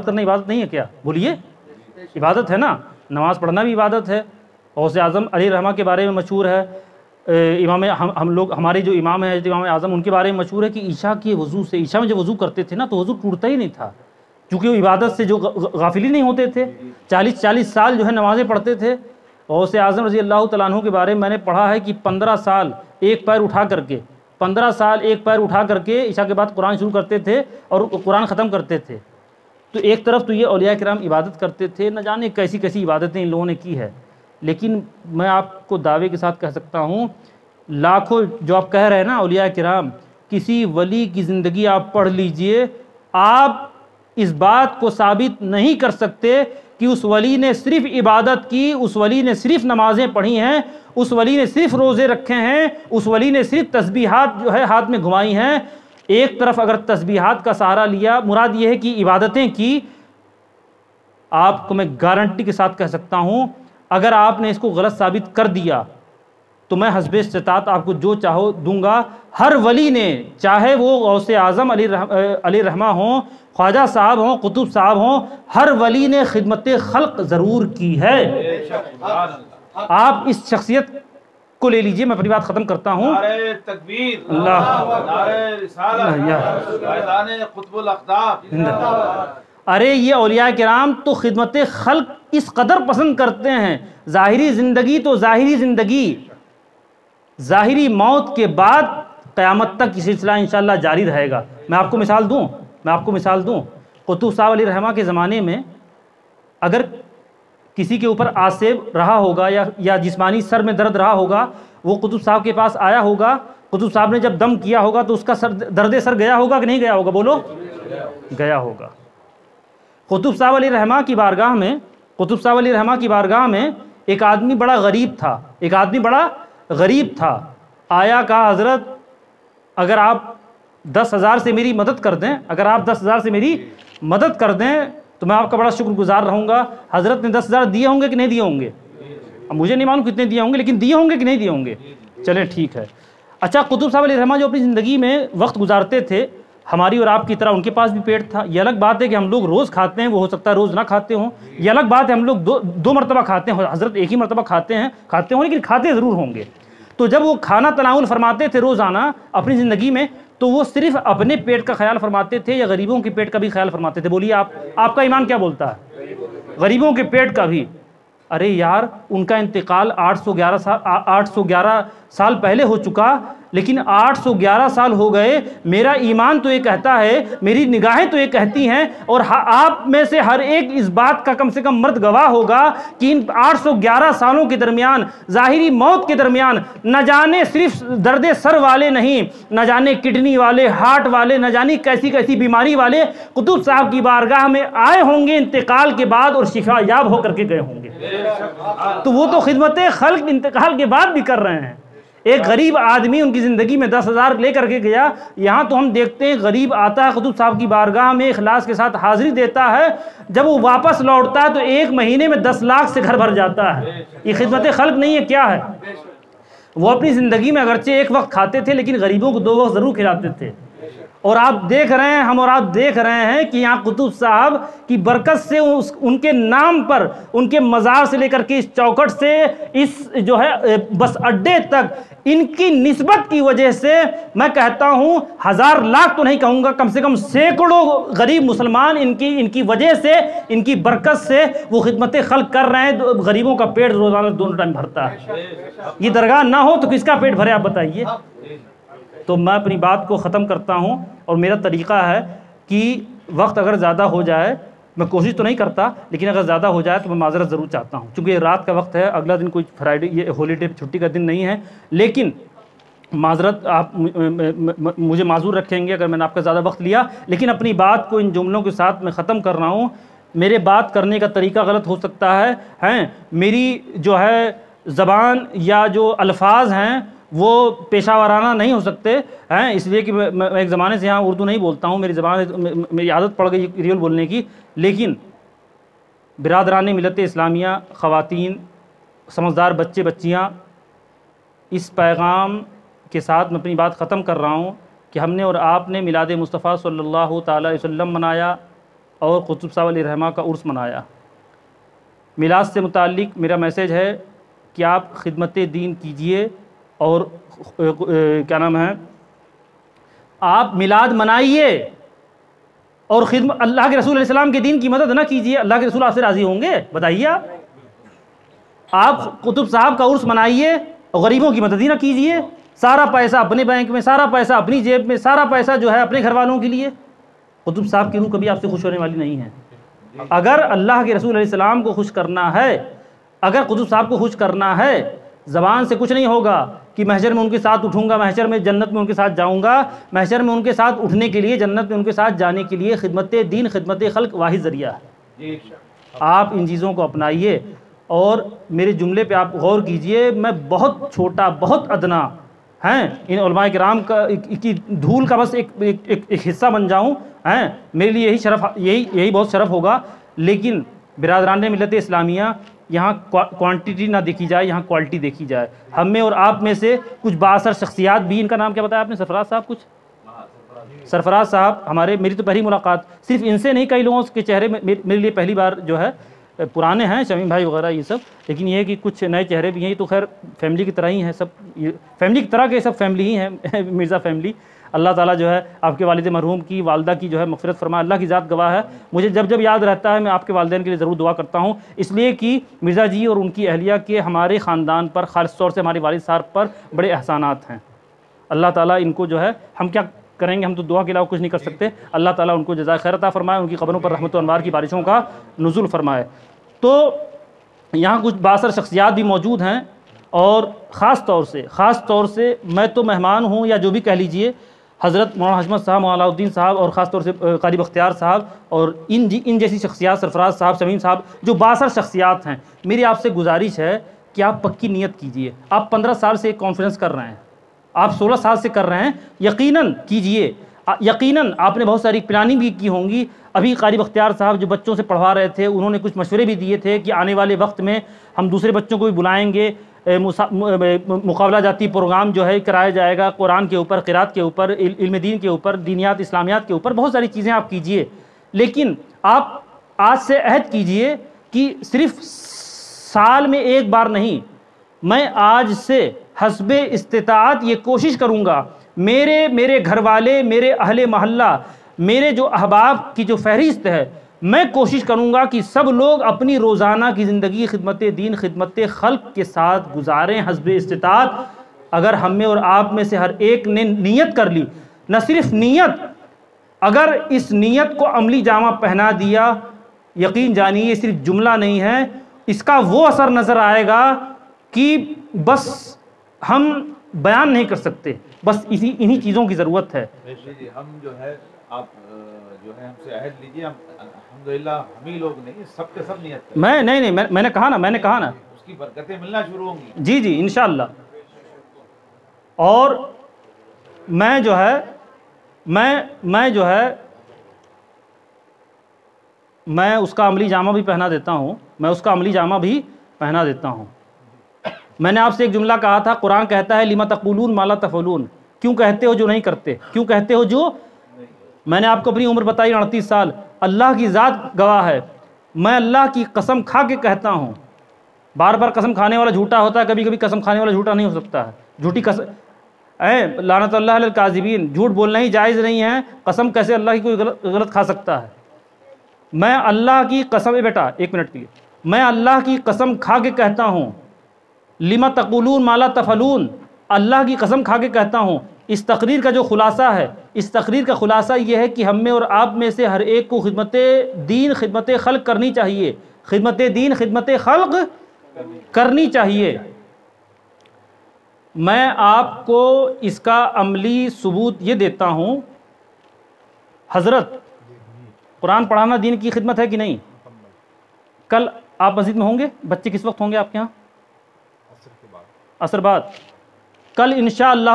کرنا عبادت نہیں ہے کیا؟ بولیے، عبادت ہے نا، نماز پڑھنا بھی عبادت ہے۔ غوث اعظم علی رحمہ کے بارے میں مشہور ہے، ہمارے جو امام ہیں امام اعظم، ان کے بارے میں مشہور ہے کہ عشاء کے وضو سے، عشاء میں جب وضو کرتے تھے نا تو وضو ٹوٹتا ہی نہیں تھا، کیونکہ وہ عبادت سے جو غافل ہی نہیں ہوتے تھے۔ 40 سال جو ہے نمازیں پڑھتے تھے۔ غوث اعظم رضی اللہ تعالیٰ عنہ کے بارے میں نے پڑھا ہے کہ 15 سال ایک پیر اٹھا کر کے عشاء کے بعد قرآن شروع کرتے تھے اور قرآن ختم کرتے تھے۔ تو ایک طرف تو یہ اولیاء کرام عبادت کرتے تھے، نہ جانے کیسی کیسی عبادتیں ان لوگوں نے کی ہے، لیکن میں آپ کو دعوے کے ساتھ کہہ سکتا ہوں، لاکھوں جو آپ کہہ رہے ہیں نا اولیاء کرام، کسی ولی کی زندگی آپ پڑھ لیجئے، آپ اس بات کو ثابت نہیں کر سکتے کہ اس ولی نے صرف عبادت کی، اس ولی نے صرف نمازیں پڑھی ہیں، اس ولی نے صرف روزے رکھے ہیں، اس ولی نے صرف تسبیحات جو ہے ہاتھ میں گھمائی ہیں۔ ایک طرف اگر تسبیحات کا سہارا لیا، مراد یہ ہے کہ عبادتیں کی، آپ کو میں گارنٹی کے ساتھ کہہ سکتا ہوں، اگر آپ نے اس کو غلط ثابت کر دیا تو میں حسب استطاعت آپ کو جو چاہو دوں گا۔ ہر ولی نے، چاہے وہ غوث اعظم علی رحمہ ہوں، خواجہ صاحب ہوں، قطب صاحب ہوں، ہر ولی نے خدمت خلق ضرور کی ہے۔ آپ اس شخصیت کو لے لیجئے، میں اپنی بات ختم کرتا ہوں۔ نعرہ تکبیر، اللہ، نعرہ رسالت، فیضان قطب الاقطاب۔ ارے یہ اولیاء کرام تو خدمت خلق اس قدر پسند کرتے ہیں، ظاہری زندگی تو ظاہری زندگی، ظاہری موت کے بعد قیامت تک یہ سلسلہ انشاءاللہ جاری رہے گا۔ میں آپ کو مثال دوں، قطب صاحب علی رحمہ کے زمانے میں اگر کسی کے اوپر آسیب رہا ہوگا یا جسمانی سر میں درد رہا ہوگا، وہ قطب صاحب کے پاس آیا ہوگا، قطب صاحب نے جب دم کیا ہوگا تو اس کا درد سر گیا ہوگا کہ نہیں گیا ہوگا؟ بولو، گیا ہوگا۔ قطب صاحب علی رحمہ کی بارگاہ میں ایک آدمی بڑا غریب تھا، آیا کہا حضرت اگر آپ 10,000 سے میری مدد کر دیں تو میں آپ کا بڑا شکر گزار رہوں گا۔ حضرت نے 10,000 دیے ہوں گے کہ نہیں دیے ہوں گے؟ اب مجھے نہیں معلوم کتنے دیے ہوں گے، لیکن دیے ہوں گے کہ نہیں دیے ہوں گے؟ چلیں ٹھیک ہے۔ اچھا، قطب صاحب علیہ رحمہ جو اپنی زندگی میں وقت گزارتے تھے، ہماری اور آپ کی طرح ان کے پاس بھی پیٹ تھا۔ یہ الگ بات ہے کہ ہم لوگ روز کھاتے ہیں، وہ ہو سکتا ہے روز نہ کھاتے ہوں، یہ الگ بات ہے ہم لوگ دو مرتبہ کھاتے ہیں، حضرت ایک ہی مرتبہ کھاتے ہوں لیکن کھاتے ضرور ہوں گے۔ تو جب وہ کھانا تناول فرماتے تھے روزانہ اپنی زندگی میں، تو وہ صرف اپنے پیٹ کا خیال فرماتے تھے یا غریبوں کے پیٹ کا بھی خیال فرماتے تھے؟ بولیے آپ کا ایمان کیا بولتا ہے؟ غریبوں کے پیٹ کا بھی۔ ارے یار، ان کا انتقال 811 سال پہلے ہو چکا، لیکن 811 سال ہو گئے، میرا ایمان تو یہ کہتا ہے، میری نگاہیں تو یہ کہتی ہیں، اور آپ میں سے ہر ایک اس بات کا کم سے کم مرد گواہ ہوگا کہ ان 811 سالوں کے درمیان، ظاہری موت کے درمیان، نہ جانے صرف درد سر والے نہیں، نہ جانے کڈنی والے، ہارٹ والے، نہ جانے کیسی کیسی بیماری والے قطب صاحب کی بارگاہ میں آئے ہوں گے انتقال کے بعد اور شفا یاب ہو کر کے گئے ہوں گے۔ تو وہ تو خدمت خلق انتقال کے بعد بھی کر رہے ہیں۔ ایک غریب آدمی ان کی زندگی میں 10,000 لے کر کے گیا، یہاں تو ہم دیکھتے ہیں غریب آتا ہے قطب صاحب کی بارگاہ میں، اخلاص کے ساتھ حاضری دیتا ہے، جب وہ واپس لوٹتا ہے تو 1 مہینے میں 10 لاکھ سے گھر بھر جاتا ہے۔ یہ خدمت خلق نہیں ہے، کیا ہے؟ وہ اپنی زندگی میں اگرچہ ایک وقت کھاتے تھے لیکن غریبوں کو 2 وقت ضرور کھلاتے تھے۔ اور آپ دیکھ رہے ہیں، ہم اور آپ دیکھ رہے ہیں کہ یہاں قطب صاحب کی برکت سے ان کے نام پر، ان کے مزار سے لے کر کے اس چوکھٹ سے اس جو ہے بس اڈے تک، ان کی نسبت کی وجہ سے میں کہتا ہوں 1000 لاکھ تو نہیں کہوں گا، کم سے کم سینکڑوں غریب مسلمان ان کی وجہ سے، ان کی برکت سے وہ خدمت خلق کر رہے ہیں۔ غریبوں کا پیٹ روزانہ 2 ٹائم بھرتا ہے۔ یہ درگاہ نہ ہو تو کس کا پیٹ بھرے آپ بتائیے؟ تو میں اپنی بات کو ختم کرتا ہوں، اور میرا طریقہ ہے کہ وقت اگر زیادہ ہو جائے، میں کوشش تو نہیں کرتا لیکن اگر زیادہ ہو جائے تو میں معذرت ضرور چاہتا ہوں، چونکہ یہ رات کا وقت ہے، اگلا دن کوئی فرائیڈے یہ ہالیڈے چھٹی کا دن نہیں ہے، لیکن معذرت، آپ مجھے معذور رکھیں گے اگر میں نے آپ کا زیادہ وقت لیا، لیکن اپنی بات کو ان جملوں کے ساتھ میں ختم کر رہا ہوں۔ میرے بات کرنے کا طریقہ غلط ہو سکتا ہے، میری جو ہے زبان یا جو الفاظ ہیں وہ پیشہ ورانہ نہیں ہو سکتے ہیں، اس لیے کہ میں ایک زمانے سے یہاں اردو نہیں بولتا ہوں، میری عادت پڑ گئی ریئل بولنے کی، لیکن برادران ملت اسلامیہ، خواتین، سمجھدار بچے بچیاں، اس پیغام کے ساتھ میں اپنی بات ختم کر رہا ہوں کہ ہم نے اور آپ نے میلاد مصطفیٰ صلی اللہ تعالی علیہ وسلم منایا اور قطب صاحب علیہ رحمہ کا عرس منایا۔ میلاد سے متعلق میرا میسیج ہے کہ آپ خدمت دین کیجئے، اور کیا نام ہے، آپ میلاد منائیے اور خدمت اللہ کے رسول علیہ السلام کے دین کی مدد نہ کیجیے۔ اللہ کے رسول آپ سے راضی ہوں گے؟ بتائیے آپ قطب صاحب کا عرس منائیے اور غریبوں کی مدد ہی نہ کیجیے، سارا پیسہ اپنے بینک میں، سارا پیسہ اپنی جیب میں، سارا پیسہ جو ہے اپنے گھر والوں کے لیے۔ قطب صاحب کی روح کبھی آپ سے خوش ہونے والی نہیں ہے۔ اگر اللہ کے رسول علیہ السلام کو خوش کرنا ہے، اگر قطب صاحب کو خوش کرنا ہے، زبان سے کچھ نہیں ہوگا کہ محشر میں ان کے ساتھ اٹھوں گا، محشر میں جنت میں ان کے ساتھ جاؤں گا۔ محشر میں ان کے ساتھ اٹھنے کے لیے، جنت میں ان کے ساتھ جانے کے لیے خدمت دین، خدمت خلق واحد ذریعہ ہے۔ آپ ان چیزوں کو اپنائیے اور میرے جملے پہ آپ غور کیجئے۔ میں بہت چھوٹا، بہت ادنا ہیں ان علماء کرام کی دھول کا بس ایک حصہ بن جاؤں، میرے لیے یہی بہت شرف ہوگا، لیکن برادران ملت اسلامیہ یہاں کوانٹٹی نہ دیکھی جائے، یہاں کوالٹی دیکھی جائے. ہم میں اور آپ میں سے کچھ بااثر شخصیات بھی، ان کا نام کیا بتایا آپ نے؟ سرفراز صاحب. کچھ سرفراز صاحب ہمارے، میری تو پہلی ملاقات صرف ان سے نہیں، کئی لوگوں کے چہرے میرے لیے پہلی بار جو ہے، پرانے ہیں شمیم بھائی وغیرہ یہ سب، لیکن یہ ہے کہ کچھ نئے چہرے بھی ہیں. یہ تو خیر فیملی کی طرح ہی ہیں سب، فیملی کی طرح کے سب فیملی ہی ہیں مرزا فیملی. اللہ تعالیٰ جو ہے آپ کے والد مرحوم کی، والدہ کی جو ہے مغفرت فرمائے. اللہ کی ذات گواہ ہے، مجھے جب جب یاد رہتا ہے میں آپ کے والدین کے لیے ضرور دعا کرتا ہوں، اس لیے کہ مرزا جی اور ان کی اہلیہ کے ہمارے خاندان پر، خاص طور سے ہمارے والد صاحب پر بڑے احسانات ہیں. اللہ تعالیٰ ان کو جو ہے، ہم کیا کریں گے، ہم تو دعا کے علاوہ کچھ نہیں کر سکتے. اللہ تعالیٰ ان کو جزائے خیر عطا فرمائے، ان کی قبروں پر رحمت و انوار کی بارشوں کا نزول فرمائے. تو یہاں کچھ بااثر شخصیات بھی موجود ہیں، اور خاص طور سے میں تو مہمان ہوں، یا جو بھی کہہ لیجئے، حضرت مولانا حشمت صاحب، مولانا الدین صاحب، اور خاص طور سے قاری بختیار صاحب، اور ان جیسی شخصیات، سرفراز صاحب، شمیم صاحب، جو بااثر شخصیات ہیں. میری آپ سے گزارش ہے کہ آپ پکی نیت کیجئے. آپ 15 سال سے ایک کانفرنس کر رہے ہیں، آپ 16 سال سے کر رہے ہیں، یقیناً کیجئے. یقیناً آپ نے بہت ساری پلاننگ بھی کی ہوں گی. ابھی قاری بختیار صاحب جو بچوں سے پڑھوا رہے تھے، انہوں نے کچھ مشورے بھی دیے تھے کہ آنے والے وقت میں ہم دوسرے بچوں کو بھی بلائیں گے، مقابلہ جاتی پروگرام جو ہے کرایا جائے گا، قرآن کے اوپر، قرات کے اوپر، علم دین کے اوپر، دینیات اسلامیات کے اوپر، بہت ساری چیزیں آپ کیجئے. لیکن آپ آج سے عہد کیجئے کہ صرف سال میں ایک بار نہیں، میں آج سے حسب استطاعت یہ کوشش کروں گا، میرے گھر والے، میرے اہل محلہ، میرے جو احباب کی جو فہرست ہے، میں کوشش کروں گا کہ سب لوگ اپنی روزانہ کی زندگی خدمت دین، خدمت خلق کے ساتھ گزاریں حسب استطاعت. اگر ہم میں اور آپ میں سے ہر ایک نے نیت کر لی، نہ صرف نیت، اگر اس نیت کو عملی جامہ پہنا دیا، یقین جانیے یہ صرف جملہ نہیں ہے، اس کا وہ اثر نظر آئے گا کہ بس ہم بیان نہیں کر سکتے. بس انہی چیزوں کی ضرورت ہے. جی ہم جو ہے، آپ جو ہے ہم سے عہد لیجیے، ہم الحمدللہ ہم ہی لوگ نہیں، سب کے سب نیت کریں. میں نے کہا نا اس کی برکتیں ملنا شروع ہوں گی. جی انشاءاللہ. اور میں جو ہے میں اس کا عملی جامہ بھی پہنا دیتا ہوں. میں نے آپ سے ایک جملہ کہا تھا، قرآن کہتا ہے لما تقولون ما لا تفعلون، کیوں کہتے ہو جو نہیں کرتے، کیوں کہتے ہو جو. میں نے آپ کو اپنی عمر بتائی 38 سال. اللہ کی ذات گواہ ہے، میں اللہ کی قسم کھا کے کہتا ہوں. بار بار قسم کھانے والا جھوٹا ہوتا ہے، کبھی کبھی قسم کھانے والا جھوٹا نہیں ہو سکتا ہے. جھوٹی قسم، لعنت اللہ علی الکاذبین، جھوٹ بولنا ہی جائز نہیں ہے. قسم کیسے اللہ کی کوئی غلط کھا سکتا ہے؟ میں اللہ کی قسم، بیٹا ایک منٹ کے لیے، میں اللہ کی قسم کھا کے کہتا ہوں، لما تقولون ما لا تفعلون، اللہ کی قسم کھا کے کہتا ہوں. اس تقریر کا جو خلاصہ ہے، اس تقریر کا خلاصہ یہ ہے کہ ہم میں اور آپ میں سے ہر ایک کو خدمت دین، خدمت خلق کرنی چاہیے. خدمت دین، خدمت خلق کرنی چاہیے. میں آپ کو اس کا عملی ثبوت یہ دیتا ہوں. حضرت قرآن پڑھانا دین کی خدمت ہے کہ نہیں؟ کل آپ مسجد میں ہوں گے، بچے کس وقت ہوں گے آپ کے ہاں؟ عصر بعد. کل انشاءاللہ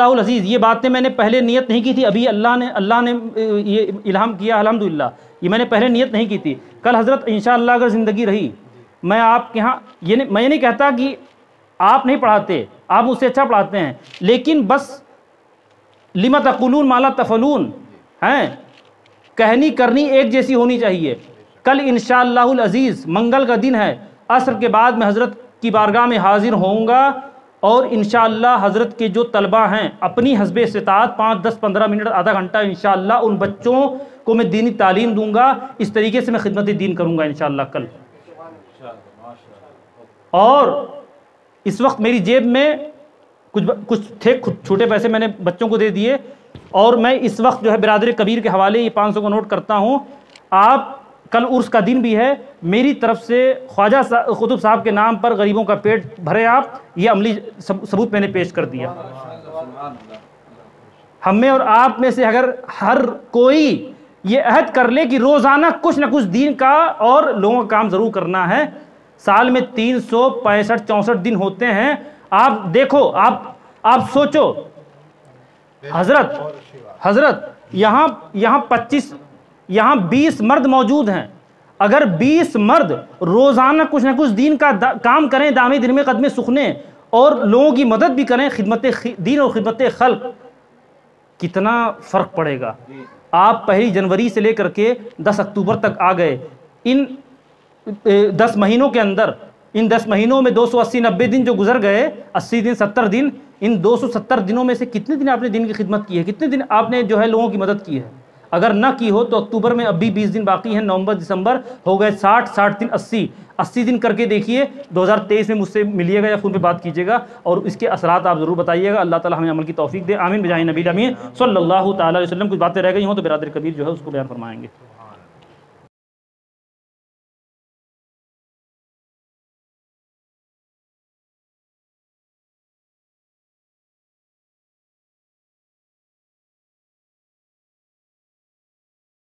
العزیز یہ باتیں میں نے پہلے نیت نہیں کی تھی، ابھی اللہ نے یہ الہام کیا الحمدللہ. یہ میں نے پہلے نیت نہیں کی تھی. کل حضرت انشاءاللہ اگر زندگی رہی، میں آپ کے ہاں میں یہ نہیں کہتا کہ آپ نہیں پڑھاتے، آپ مجھ سے اچھا پڑھاتے ہیں، لیکن بس لما تقولون ما لا تفعلون ہیں، کہنی کرنی ایک جیسی ہونی چاہیے. کل انشاءاللہ العزیز منگل کا دن ہے، عصر کے بعد میں حضرت کی بارگاہ میں حاضر ہوں گا، اور انشاءاللہ حضرت کے جو طلبہ ہیں اپنی حسب استطاعت 5، 10، 15 منٹ، آدھا گھنٹہ انشاءاللہ ان بچوں کو میں دینی تعلیم دوں گا. اس طریقے سے میں خدمت دین کروں گا انشاءاللہ کل. اور اس وقت میری جیب میں کچھ تھے چھوٹے پیسے، میں نے بچوں کو دے دیے، اور میں اس وقت جو ہے برادر کبیر کے حوالے یہ 500 کو نوٹ کرتا ہوں. آپ کل عرس کا دن بھی ہے، میری طرف سے خواجہ قطب صاحب کے نام پر غریبوں کا پیٹ بھرے آپ. یہ عملی ثبوت میں نے پیش کر دیا. ہم میں اور آپ میں سے اگر ہر کوئی یہ عہد کر لے کہ روزانہ کچھ نہ کچھ دین کا اور لوگوں کا کام ضرور کرنا ہے. سال میں 365-64 دن ہوتے ہیں. آپ دیکھو، آپ سوچو، حضرت یہاں 20 مرد موجود ہیں. اگر 20 مرد روزانہ کچھ نہ کچھ دین کا کام کریں، دامِ دل میں قدم سخنے، اور لوگوں کی مدد بھی کریں، خدمت دین اور خدمت خلق، کتنا فرق پڑے گا۔ آپ 1 جنوری سے لے کر کے 10 اکتوبر تک آ گئے، ان 10 مہینوں کے اندر، ان 10 مہینوں میں 280-90 دن جو گزر گئے، 80 دن 70 دن، ان 270 دنوں میں سے کتنے دن آپ نے دین کی خدمت کی ہے، کتنے دن آپ نے جو ہے لوگوں کی مدد کی ہے؟ اگر نہ کی ہو تو اکتوبر میں اب بھی 20 دن باقی ہیں، نومبر دسمبر ہو گئے 60 دن، 80 دن کر کے دیکھیے۔ 2023 میں مجھ سے ملیے گا یا فون پہ بات کیجیے گا اور اس کے اثرات آپ ضرور بتائیے گا۔ اللہ تعالی ہمیں عمل کی توفیق دے، آمین بجاہ نبی الامین صلی اللہ تعالی علیہ وسلم۔ کچھ باتیں رہ گئی ہوں تو برادر کبیر جو ہے اس کو بیان فرمائیں گے۔